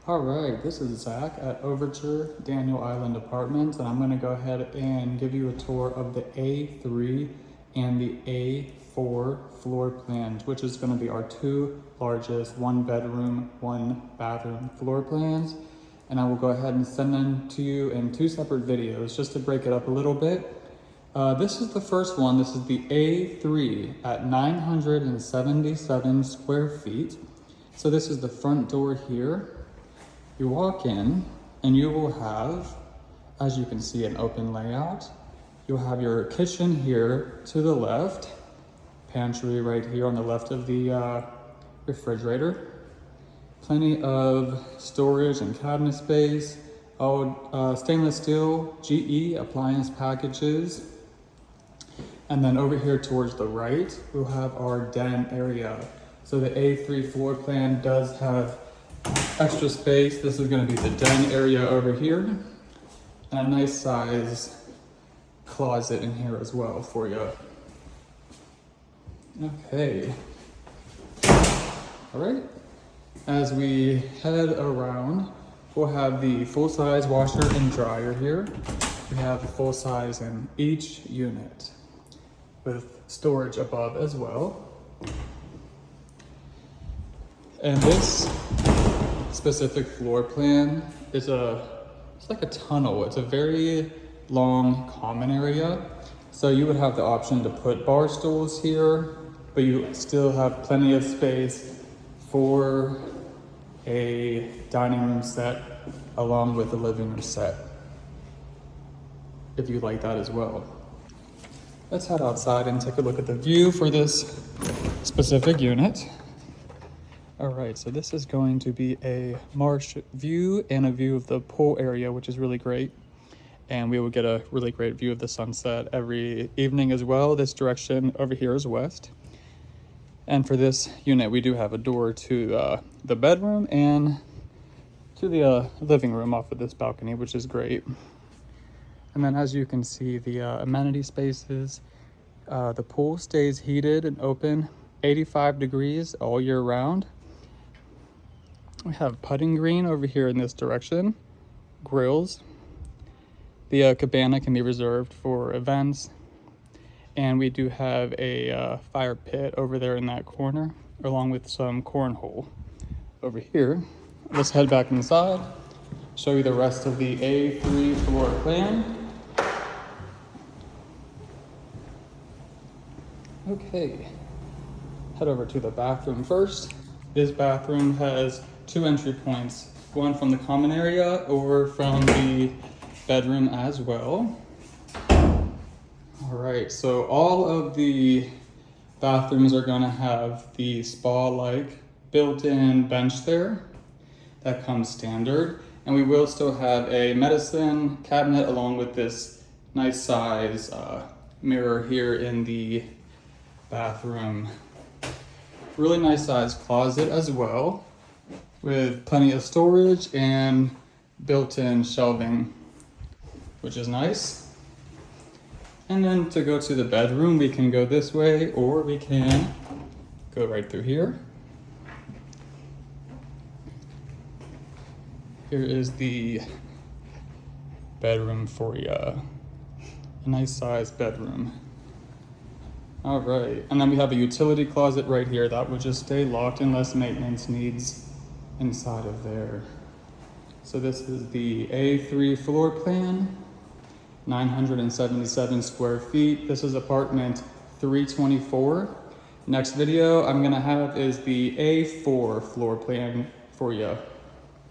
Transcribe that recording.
All right, this is Zach at Overture Daniel Island Apartments, and I'm going to go ahead and give you a tour of the A3 and the A4 floor plans, which is going to be our two largest one bedroom, one bathroom floor plans. And I will go ahead and send them to you in two separate videos just to break it up a little bit. This is the first one. This is the A3 at 977 square feet. So this is the front door here. You walk in and you will have, as you can see, an open layout. You'll have your kitchen here to the left, pantry right here on the left of the refrigerator. Plenty of storage and cabinet space. Stainless steel GE appliance packages. And then over here towards the right, we'll have our den area. So the A3 floor plan does have extra space. This is going to be the den area over here, and a nice size closet in here as well for you. Okay. All right. As we head around, we'll have the full-size washer and dryer here. We have a full size in each unit with storage above as well. And this specific floor plan is it's like a tunnel. It's a very long common area. So you would have the option to put bar stools here, but you still have plenty of space for a dining room set along with the living room set, if you like that as well. Let's head outside and take a look at the view for this specific unit. All right, so this is going to be a marsh view and a view of the pool area, which is really great. And we will get a really great view of the sunset every evening as well. This direction over here is west. And for this unit, we do have a door to the bedroom and to the living room off of this balcony, which is great. And then as you can see, the amenity spaces, the pool stays heated and open 85 degrees all year round. We have putting green over here in this direction, grills. The cabana can be reserved for events. And we do have a fire pit over there in that corner, along with some cornhole over here. Let's head back inside, show you the rest of the A3 floor plan. Okay, head over to the bathroom first. This bathroom has two entry points, one from the common area or from the bedroom as well. All right, so all of the bathrooms are gonna have the spa-like built-in bench there. That comes standard. And we will still have a medicine cabinet along with this nice size mirror here in the bathroom. Really nice size closet as well, with plenty of storage and built-in shelving, which is nice. And then to go to the bedroom, we can go this way or we can go right through here. Here is the bedroom for you. A nice sized bedroom. All right, and then we have a utility closet right here that would just stay locked unless maintenance needs inside of there. So this is the A3 floor plan, 977 square feet. This is apartment 324. Next video I'm gonna have is the A4 floor plan for you.